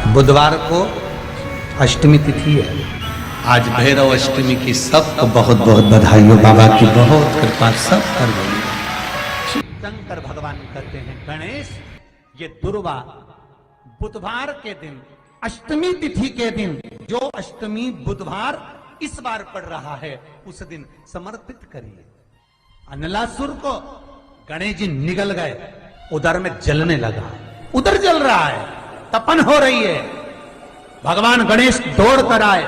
बुधवार को अष्टमी तिथि है। आज भैरव अष्टमी की सबको बहुत बहुत बधाई हो। बाबा की बहुत कृपा सब कर गई। शंकर भगवान कहते हैं गणेश, ये दुर्वा बुधवार के दिन अष्टमी तिथि के दिन, जो अष्टमी बुधवार इस बार पड़ रहा है, उस दिन समर्पित करिए। अनलासुर को गणेश जी निगल गए, उधर में जलने लगा, उधर जल रहा है, तपन हो रही है। भगवान गणेश दौड़ कर आए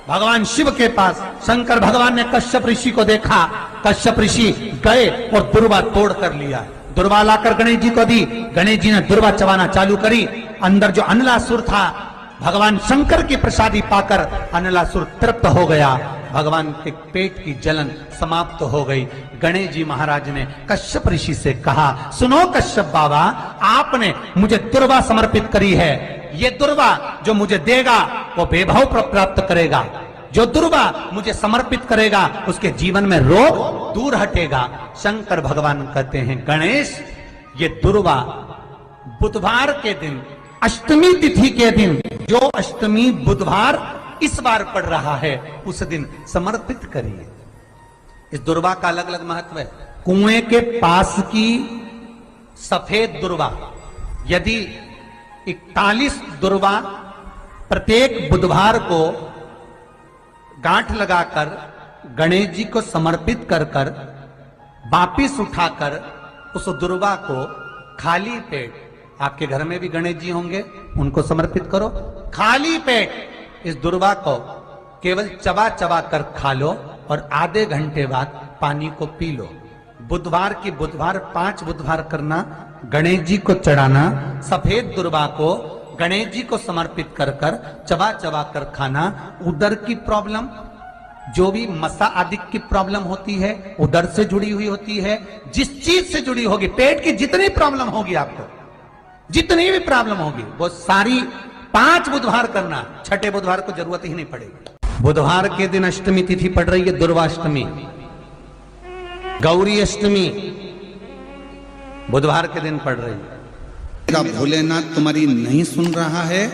भगवान शिव के पास। शंकर भगवान ने कश्यप ऋषि को देखा, कश्यप ऋषि गए और दुर्वा तोड़ कर लिया। दुर्वा लाकर गणेश जी को दी, गणेश जी ने दुर्वा चबाना चालू करी। अंदर जो अनलासुर था, भगवान शंकर की प्रसादी पाकर अनलासुर तृप्त हो गया। भगवान के पेट की जलन समाप्त हो गई। गणेश जी महाराज ने कश्यप ऋषि से कहा, सुनो कश्यप बाबा, आपने मुझे दुर्वा समर्पित करी है। ये दुर्वा जो मुझे देगा वो वैभव प्राप्त करेगा। जो दुर्वा मुझे समर्पित करेगा उसके जीवन में रोग दूर हटेगा। शंकर भगवान कहते हैं गणेश, ये दुर्वा बुधवार के दिन अष्टमी तिथि के दिन, जो अष्टमी बुधवार इस बार पड़ रहा है, उस दिन समर्पित करिए। इस दुर्वा का अलग अलग महत्व है। कुएं के पास की सफेद दुर्वा, यदि 41 दुर्वा प्रत्येक बुधवार को गांठ लगाकर गणेश जी को समर्पित कर कर वापिस उठाकर उस दुर्वा को खाली पेट, आपके घर में भी गणेश जी होंगे, उनको समर्पित करो। खाली पेट इस दुर्वा को केवल चबा चबा कर खा लो और आधे घंटे बाद पानी को पी लो। बुधवार की बुधवार 5 बुधवार करना, गणेश जी को चढ़ाना। सफेद दुर्वा को गणेश जी को समर्पित कर कर चबा चबा कर खाना। उदर की प्रॉब्लम, जो भी मसा आदि की प्रॉब्लम होती है, उदर से जुड़ी हुई होती है, जिस चीज से जुड़ी होगी, पेट की जितनी प्रॉब्लम होगी, आपको जितनी भी प्रॉब्लम होगी, वो सारी 5 बुधवार करना। छठे बुधवार को जरूरत ही नहीं पड़ेगी। बुधवार के दिन अष्टमी तिथि पड़ रही है, दुर्वाष्टमी, गौरी अष्टमी बुधवार के दिन पड़ रही है। भोलेनाथ तुम्हारी नहीं सुन रहा है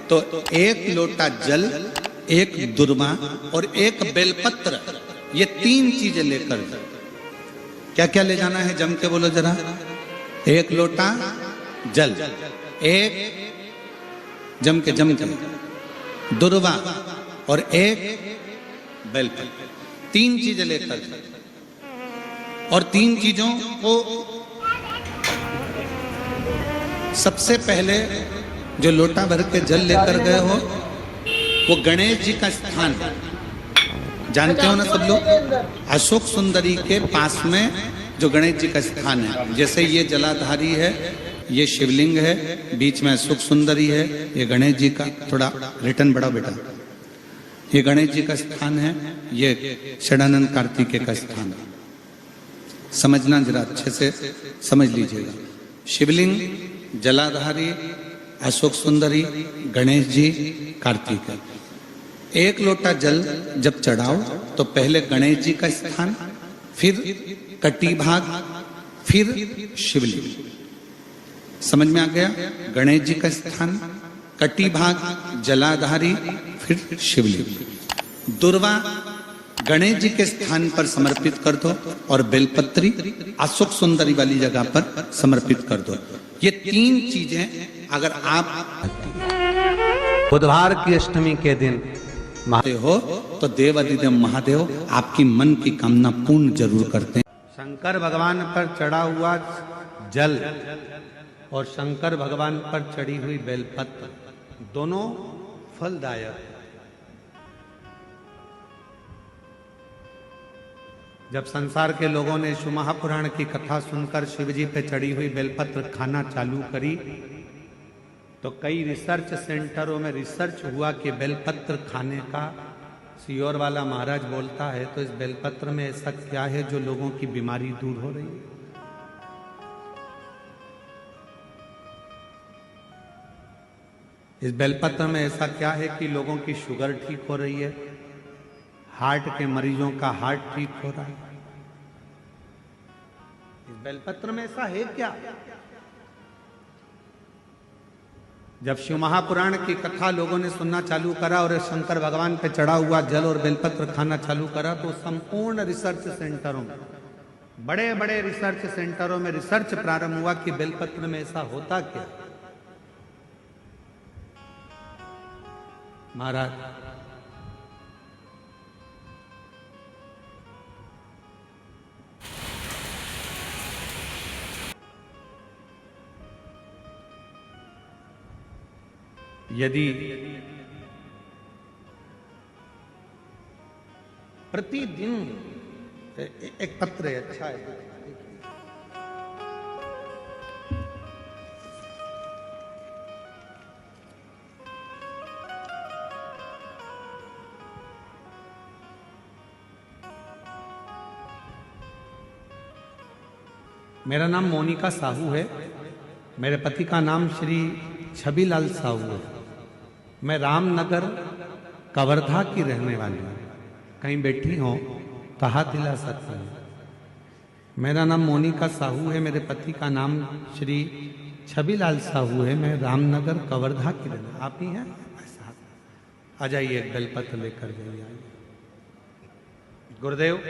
तो 1 लोटा जल, 1 दुर्वा और 1 बेलपत्र, ये 3 चीजें लेकर। क्या क्या ले जाना है, जम के बोलो जरा। 1 लोटा जल, 1 जम के दुर्वा और 1 बेलपत्र, 3 चीजें लेकर। और 3 चीजों को सबसे पहले जो लोटा भर के जल लेकर गए हो, वो गणेश जी का स्थान जानते हो ना सब लोग, अशोक सुंदरी के पास में जो गणेश जी का स्थान है। जैसे ये जलाधारी है, ये शिवलिंग है, बीच में अशोक सुंदरी है, ये गणेश जी का, थोड़ा रिटर्न बढ़ाओ बेटा, ये गणेश जी का स्थान है, ये षडानंद कार्तिकेय का स्थान है। समझना जरा अच्छे से समझ लीजिएगा। शिवलिंग, जलाधारी, अशोक सुंदरी, गणेश जी, कार्तिकेय। 1 लोटा जल जब चढ़ाओ तो पहले गणेश जी का स्थान, फिर कटी भाग, फिर शिवलिंग। समझ में आ गया? गणेश जी का स्थान, कटी भाग, जलाधारी, फिर शिवलिंग। दुर्वा गणेश जी के स्थान पर समर्पित कर दो और बेलपत्री अशोक सुंदरी वाली जगह पर समर्पित कर दो। ये 3 चीजें अगर आप बुधवार की अष्टमी के दिन महादेव हो तो देवाधिदेव महादेव आपकी मन की कामना पूर्ण जरूर करते हैं। शंकर भगवान पर चढ़ा हुआ जल और शंकर भगवान पर चढ़ी हुई बेलपत्र दोनों फलदायक। जब संसार के लोगों ने शिव महापुराण की कथा सुनकर शिवजी पे चढ़ी हुई बेलपत्र खाना चालू करी, तो कई रिसर्च सेंटरों में रिसर्च हुआ कि बेलपत्र खाने का, सियोर वाला महाराज बोलता है, तो इस बेलपत्र में ऐसा क्या है जो लोगों की बीमारी दूर हो रही है। इस बेलपत्र में ऐसा क्या है कि लोगों की शुगर ठीक हो रही है, हार्ट के मरीजों का हार्ट ठीक हो रहा है। इस बेलपत्र में ऐसा है क्या? जब शिव महापुराण की कथा लोगों ने सुनना चालू करा और शंकर भगवान पे चढ़ा हुआ जल और बेलपत्र खाना चालू करा, तो संपूर्ण रिसर्च सेंटरों में, बड़े बड़े रिसर्च सेंटरों में रिसर्च प्रारंभ हुआ कि बेलपत्र में ऐसा होता क्या। महाराज यदि प्रतिदिन एक पत्र है, अच्छा है, मेरा नाम मोनिका साहू है। मेरे पति का नाम श्री छबीलाल साहू है। मैं रामनगर कवर्धा की रहने वाली हूँ। कहीं बैठी हो तो हाथ हिला सकते हैं। मेरा नाम मोनिका साहू है। मेरे पति का नाम श्री छबीलाल साहू है। मैं रामनगर कवर्धा की रहने, आप ही हैं? आ जाइए, एक बेलपत्र लेकर जाइए। गुरुदेव,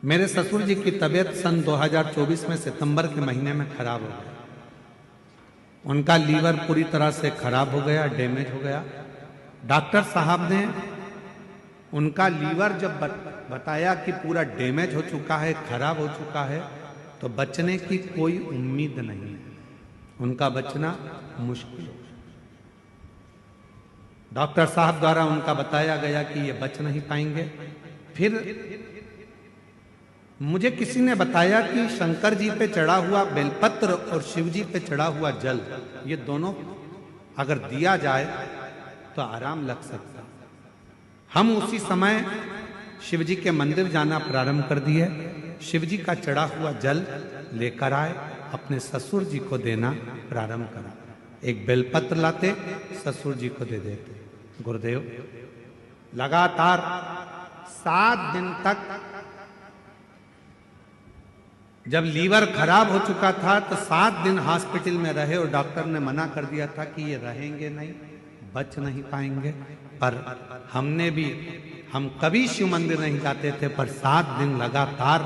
मेरे ससुर जी की तबीयत सन 2024 में सितंबर के महीने में खराब हो गया। उनका लीवर पूरी तरह से खराब हो गया, डैमेज हो गया। डॉक्टर साहब ने उनका लीवर जब बताया कि पूरा डैमेज हो चुका है, खराब हो चुका है, तो बचने की कोई उम्मीद नहीं है, उनका बचना मुश्किल है। डॉक्टर साहब द्वारा उनका बताया गया कि ये बच नहीं पाएंगे। फिर मुझे किसी ने बताया कि शंकर जी पे चढ़ा हुआ बेलपत्र और शिव जी पे चढ़ा हुआ जल, ये दोनों अगर दिया जाए तो आराम लग सकता। हम उसी समय शिव जी के मंदिर जाना प्रारंभ कर दिए। शिव जी का चढ़ा हुआ जल लेकर आए, अपने ससुर जी को देना प्रारंभ करा। एक बेलपत्र लाते, ससुर जी को दे देते। गुरुदेव, लगातार 7 दिन तक, जब लीवर खराब हो चुका था तो 7 दिन हॉस्पिटल में रहे और डॉक्टर ने मना कर दिया था कि ये रहेंगे नहीं, बच नहीं पाएंगे। पर हम कभी शिव मंदिर नहीं जाते थे, पर 7 दिन लगातार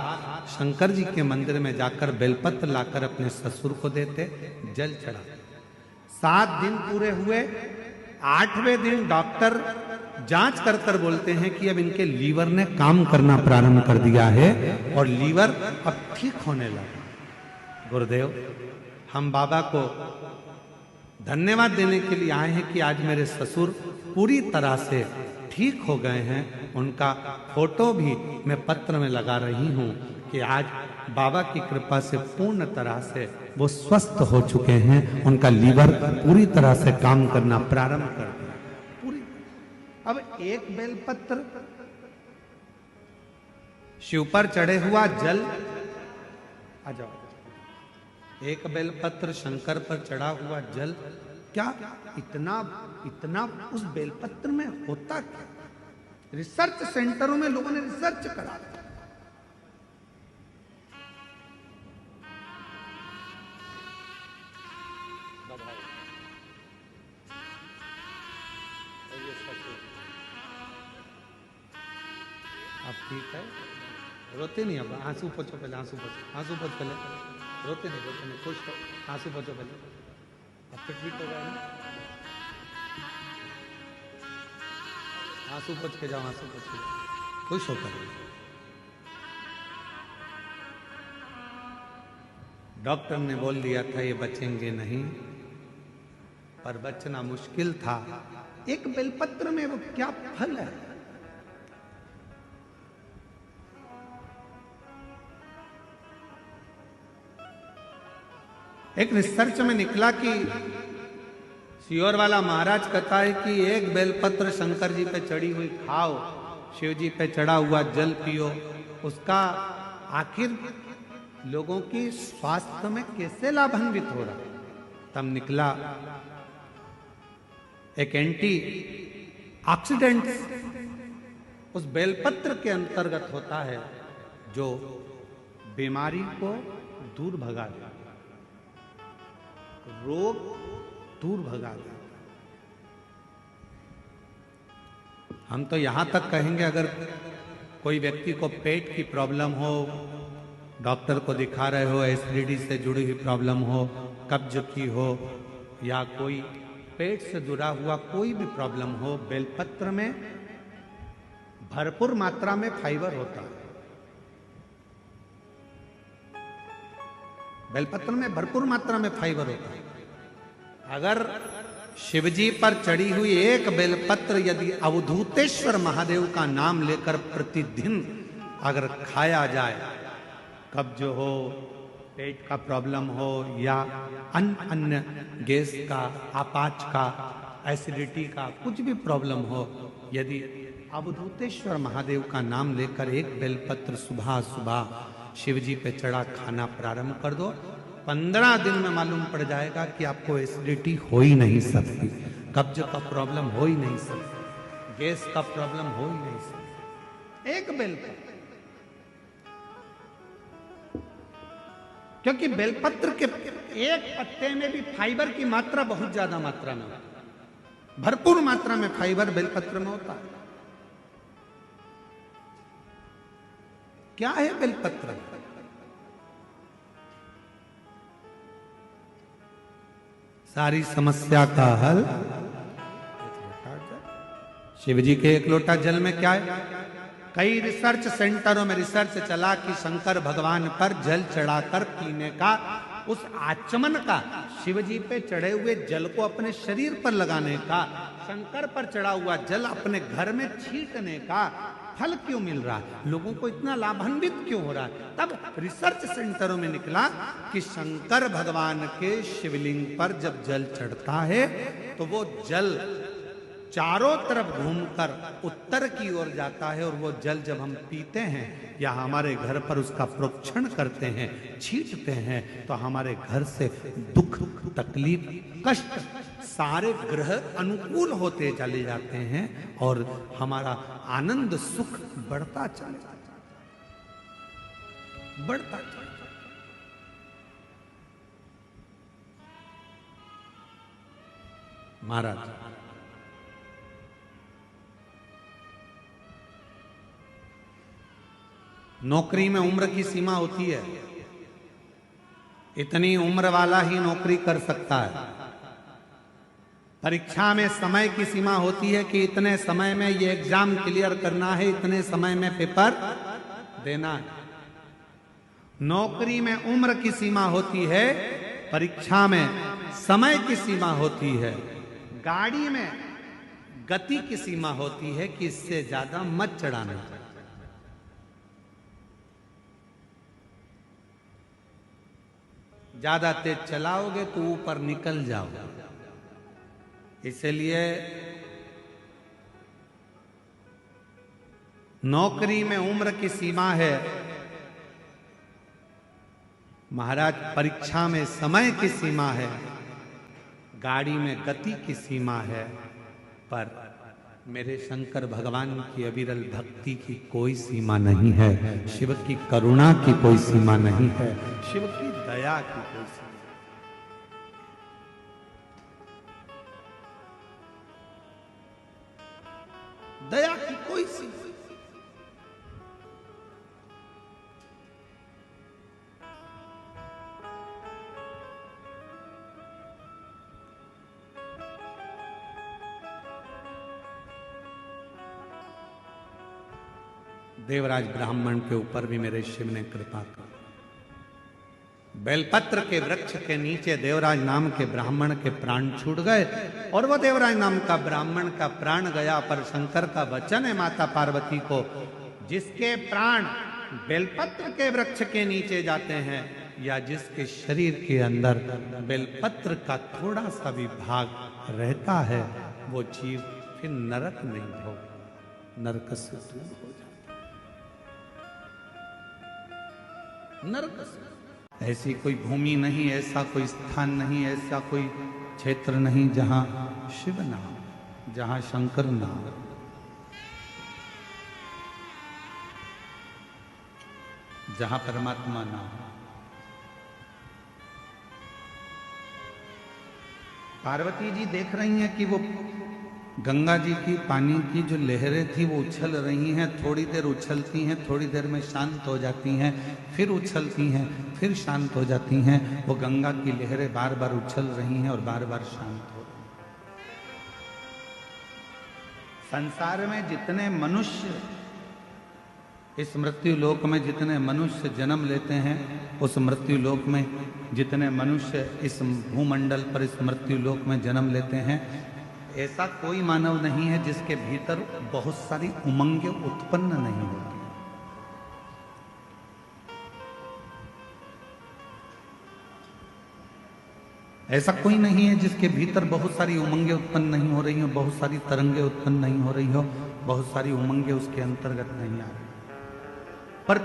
शंकर जी के मंदिर में जाकर बेलपत्र लाकर अपने ससुर को देते, जल चढ़ाते। 7 दिन पूरे हुए। 8वें दिन डॉक्टर जांच कर कर बोलते हैं कि अब इनके लीवर ने काम करना प्रारंभ कर दिया है और लीवर अब ठीक होने लगा। गुरुदेव, हम बाबा को धन्यवाद देने के लिए आए हैं कि आज मेरे ससुर पूरी तरह से ठीक हो गए हैं। उनका फोटो भी मैं पत्र में लगा रही हूं कि आज बाबा की कृपा से पूर्ण तरह से वो स्वस्थ हो चुके हैं। उनका लीवर पूरी तरह से काम करना प्रारंभ कर दिया। अब एक बेलपत्र, शिव पर चढ़े हुआ जल, आ जाओ, एक बेलपत्र शंकर पर चढ़ा हुआ जल, क्या इतना उस बेलपत्र में होता क्या? रिसर्च सेंटरों में लोगों ने रिसर्च करा। आप ठीक है? रोते नहीं? अब आंसू पोछो पहले, आंसू पोछ पहले। रोते नहीं, खुश हो, आंसू पोछो पहले। अब तो ठीक हो गया ना? आंसू पोछ के जाओ, आंसू पोछ के जाओ, खुश होकर। डॉक्टर ने बोल दिया था ये बचेंगे नहीं, पर बचना मुश्किल था। एक बेलपत्र में वो क्या फल है? एक रिसर्च में निकला कि सियोर वाला महाराज कहता है कि एक बेलपत्र शंकर जी पे चढ़ी हुई खाओ, शिव जी पे चढ़ा हुआ जल पियो, उसका आखिर लोगों की स्वास्थ्य में कैसे लाभान्वित हो रहा। तब निकला एक एंटी ऑक्सीडेंट उस बेलपत्र के अंतर्गत होता है जो बीमारी को दूर भगा देता, रोग दूर भगा देता। हम तो यहां तक कहेंगे, अगर कोई व्यक्ति को पेट की प्रॉब्लम हो, डॉक्टर को दिखा रहे हो, एसिडिटी से जुड़ी हुई प्रॉब्लम हो, कब्ज की हो, या कोई पेट से जुड़ा हुआ कोई भी प्रॉब्लम हो, बेलपत्र में भरपूर मात्रा में फाइबर होता है। बेलपत्र में भरपूर मात्रा में फाइबर होता है। अगर शिवजी पर चढ़ी हुई एक बेलपत्र यदि अवधूतेश्वर महादेव का नाम लेकर प्रतिदिन अगर खाया जाए, कब्ज हो, पेट का प्रॉब्लम हो, या अन्य गैस का, आपाच का, एसिडिटी का कुछ भी प्रॉब्लम हो, यदि अवधूतेश्वर महादेव का नाम लेकर एक बेलपत्र सुबह सुबह शिवजी पे चढ़ा खाना प्रारंभ कर दो, 15 दिन में मालूम पड़ जाएगा कि आपको एसिडिटी हो ही नहीं सकती, कब्ज का प्रॉब्लम हो ही नहीं सकती, गैस का प्रॉब्लम हो ही नहीं सकती। एक बेलपत्र, क्योंकि बेलपत्र के एक पत्ते में भी फाइबर की मात्रा बहुत ज्यादा मात्रा में होती है, भरपूर मात्रा में फाइबर बेलपत्र में होता है। क्या है बेलपत्र? सारी समस्या का हल शिव जी के एक लोटा जल में क्या है? कई रिसर्च सेंटरों में रिसर्च चला कि शंकर भगवान पर जल चढ़ाकर पीने का, उस आचमन का, शिव जी पे चढ़े हुए जल को अपने शरीर पर लगाने का, शंकर पर चढ़ा हुआ जल अपने घर में छींटने का फल क्यों मिल रहा है, लोगों को इतना लाभान्वित क्यों हो रहा है? तब रिसर्च सेंटरों में निकला कि शंकर भगवान के शिवलिंग पर जब जल चढ़ता है तो वो जल चारों तरफ घूमकर उत्तर की ओर जाता है, और वो जल जब हम पीते हैं या हमारे घर पर उसका प्रोक्षण करते हैं, छींटते हैं, तो हमारे घर से दुख, तकलीफ, कष्ट सारे ग्रह अनुकूल होते चले जाते हैं और हमारा आनंद सुख बढ़ता चले जाता है, बढ़ता चले। महाराज नौकरी में उम्र की सीमा होती है, इतनी उम्र वाला ही नौकरी कर सकता है। परीक्षा में समय की सीमा होती है कि इतने समय में ये एग्जाम क्लियर करना है, इतने समय में पेपर देना है। नौकरी में उम्र की सीमा होती है, परीक्षा में समय की सीमा होती है। गाड़ी में गति की सीमा होती है कि इससे ज्यादा मत चढ़ाना। ज्यादा तेज चलाओगे तो ऊपर निकल जाओगे। इसलिए नौकरी में उम्र की सीमा है, महाराज परीक्षा में समय की सीमा है, गाड़ी में गति की सीमा है, पर मेरे शंकर भगवान की अविरल भक्ति की कोई सीमा नहीं है, शिव की करुणा की कोई सीमा नहीं है, शिव की दया की कोई सीमा। दया की कोई सीमा। देवराज ब्राह्मण के ऊपर भी मेरे शिव ने कृपा की। बेलपत्र के वृक्ष के नीचे देवराज नाम के ब्राह्मण के प्राण छूट गए, और वो देवराज नाम का ब्राह्मण का प्राण गया, पर शंकर का वचन है माता पार्वती को, जिसके प्राण बेलपत्र के वृक्ष के नीचे जाते हैं या जिसके शरीर के अंदर बेलपत्र का थोड़ा सा भी भाग रहता है, वो जीव फिर नरक नहीं भोग, नरक से दूर हो जाता। नरक से ऐसी कोई भूमि नहीं, ऐसा कोई स्थान नहीं, ऐसा कोई क्षेत्र नहीं जहां शिव ना हो, जहां शंकर ना हो। जहां परमात्मा ना हो। पार्वती जी देख रही हैं कि वो गंगा जी की पानी की जो लहरें थी वो उछल रही हैं, थोड़ी देर उछलती हैं, थोड़ी देर में शांत हो जाती हैं, फिर उछलती हैं, फिर शांत हो जाती हैं। वो गंगा की लहरें बार बार उछल रही हैं और बार बार शांत हो रही हैं। संसार में जितने मनुष्य, इस मृत्यु लोक में जितने मनुष्य जन्म लेते हैं, उस मृत्यु लोक में जितने मनुष्य इस भूमंडल पर इस मृत्यु लोक में जन्म लेते हैं, ऐसा कोई मानव नहीं है जिसके भीतर बहुत सारी उमंगें उत्पन्न नहीं होती। ऐसा कोई नहीं है जिसके भीतर बहुत सारी उमंगें उत्पन्न नहीं हो रही हो, बहुत सारी तरंगें उत्पन्न नहीं हो रही हो, बहुत सारी उमंगें उसके अंतर्गत नहीं आ रही, पर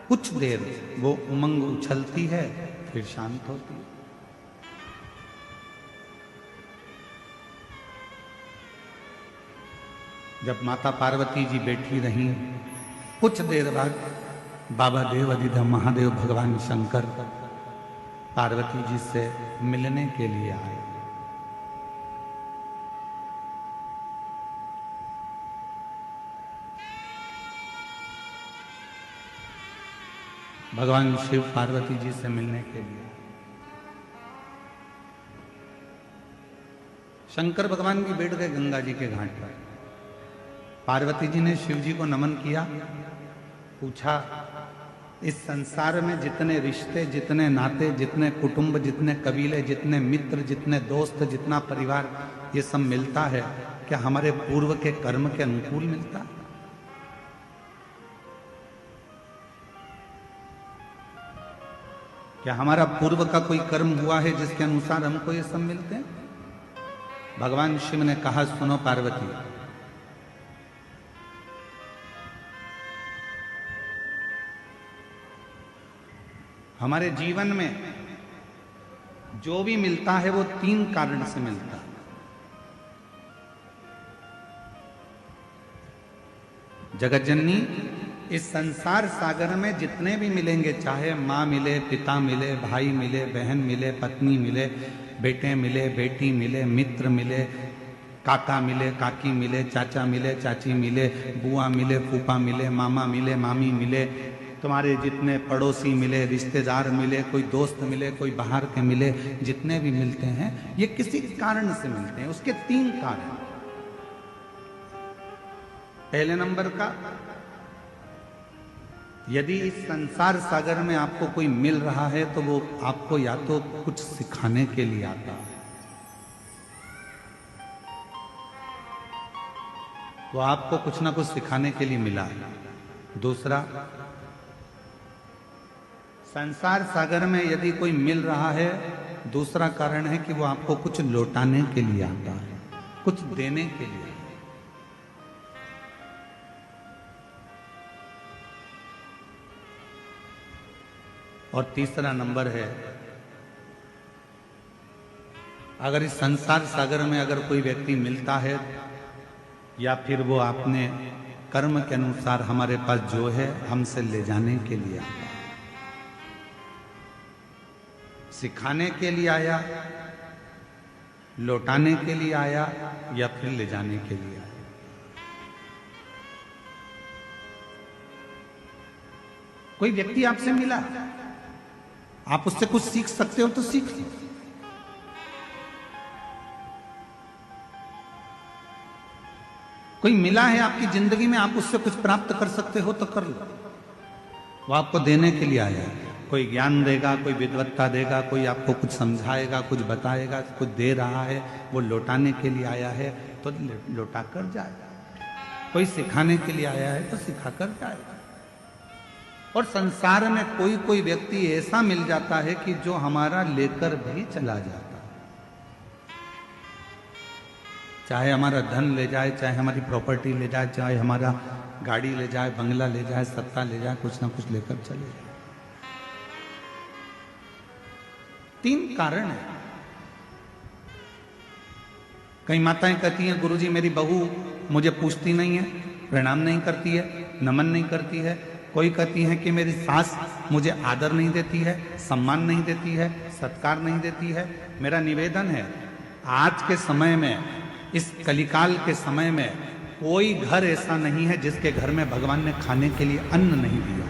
कुछ देर वो उमंग उछलती है, फिर शांत होती है। जब माता पार्वती जी बैठी रहीं, कुछ देर बाद बाबा देव अधिदेव महादेव भगवान शंकर पार्वती जी से मिलने के लिए आए। भगवान शिव पार्वती जी से मिलने के लिए शंकर भगवान भी बैठ गए गंगा जी के घाट पर। पार्वती जी ने शिव जी को नमन किया, पूछा, इस संसार में जितने रिश्ते, जितने नाते, जितने कुटुंब, जितने कबीले, जितने मित्र, जितने दोस्त, जितना परिवार, ये सब मिलता है, क्या हमारे पूर्व के कर्म के अनुकूल मिलता है? क्या हमारा पूर्व का कोई कर्म हुआ है जिसके अनुसार हमको ये सब मिलते हैं? भगवान शिव ने कहा, सुनो पार्वती, हमारे जीवन में जो भी मिलता है वो 3 कारण से मिलता है। जगत जननी, इस संसार सागर में जितने भी मिलेंगे, चाहे माँ मिले, पिता मिले, भाई मिले, बहन मिले, पत्नी मिले, बेटे मिले, बेटी मिले, मित्र मिले, काका मिले, काकी मिले, चाचा मिले, चाची मिले, बुआ मिले, फूफा मिले, मामा मिले, मामी मिले, तुम्हारे जितने पड़ोसी मिले, रिश्तेदार मिले, कोई दोस्त मिले, कोई बाहर के मिले, जितने भी मिलते हैं ये किसी कारण से मिलते हैं। उसके 3 कारण। पहले नंबर का, यदि इस संसार सागर में आपको कोई मिल रहा है तो वो आपको या तो कुछ सिखाने के लिए आता है, वो आपको कुछ ना कुछ सिखाने के लिए मिला है। दूसरा, संसार सागर में यदि कोई मिल रहा है, दूसरा कारण है कि वो आपको कुछ लौटाने के लिए आता है, कुछ देने के लिए। और तीसरा नंबर है, अगर इस संसार सागर में अगर कोई व्यक्ति मिलता है या फिर वो अपने कर्म के अनुसार हमारे पास जो है हमसे ले जाने के लिए आता है, सिखाने के लिए आया, लौटाने के लिए आया या फिर ले जाने के लिए आया। कोई व्यक्ति आपसे मिला, आप उससे कुछ सीख सकते हो तो सीख लो। कोई मिला है आपकी जिंदगी में, आप उससे कुछ प्राप्त कर सकते हो तो कर लो। वो आपको देने के लिए आया है, कोई ज्ञान देगा, कोई विद्वत्ता देगा, कोई आपको कुछ समझाएगा, कुछ बताएगा, कुछ दे रहा है, वो लौटाने के लिए आया है तो लौटा कर जाएगा। कोई सिखाने के लिए आया है तो सिखा कर जाएगा। और संसार में कोई कोई व्यक्ति ऐसा मिल जाता है कि जो हमारा लेकर भी चला जाता है, चाहे हमारा धन ले जाए, चाहे हमारी प्रॉपर्टी ले जाए, चाहे हमारा गाड़ी ले जाए, बंगला ले जाए, सत्ता ले जाए, कुछ ना कुछ लेकर चले जाए। 3 कारण है। कई माताएं कहती हैं, गुरुजी मेरी बहू मुझे पूछती नहीं है, प्रणाम नहीं करती है, नमन नहीं करती है। कोई कहती है कि मेरी सास मुझे आदर नहीं देती है, सम्मान नहीं देती है, सत्कार नहीं देती है। मेरा निवेदन है आज के समय में, इस कलिकाल के समय में कोई घर ऐसा नहीं है जिसके घर में भगवान ने खाने के लिए अन्न नहीं दिया।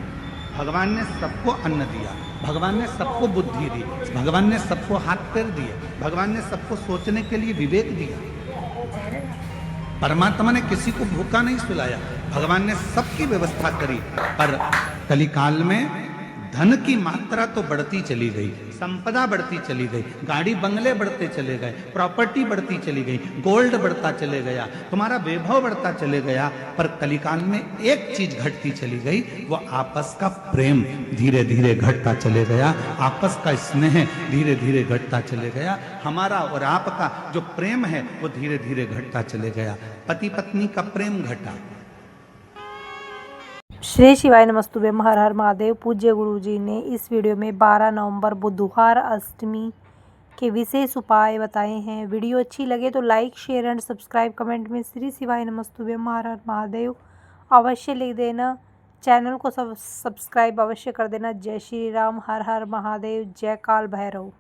भगवान ने सबको अन्न दिया, भगवान ने सबको बुद्धि दी, भगवान ने सबको हाथ पैर दिए, भगवान ने सबको सोचने के लिए विवेक दिया। परमात्मा ने किसी को भूखा नहीं सुलाया, भगवान ने सबकी व्यवस्था करी। पर कलिकाल में धन की मात्रा तो बढ़ती चली गई, संपदा बढ़ती चली गई, गाड़ी बंगले बढ़ते चले गए, प्रॉपर्टी बढ़ती चली गई, गोल्ड बढ़ता चले गया, तुम्हारा वैभव बढ़ता चले गया। पर कलिकाल में एक चीज घटती चली गई, वो आपस का प्रेम धीरे धीरे घटता चले गया, आपस का स्नेह धीरे धीरे घटता चले गया। हमारा और आपका जो प्रेम है वो धीरे धीरे घटता चले गया। पति पत्नी का प्रेम घटा। श्री शिवाय नमस्तुभ्यं, हर हर महादेव। पूज्य गुरु जी ने इस वीडियो में 12 नवंबर बुधवार अष्टमी के विशेष उपाय बताए हैं। वीडियो अच्छी लगे तो like, share and subscribe, comment में श्री शिवाय नमस्तुभ्यं, हर हर महादेव अवश्य लिख देना। चैनल को सब्सक्राइब अवश्य कर देना। जय श्री राम, हर हर महादेव, जय काल भैरव।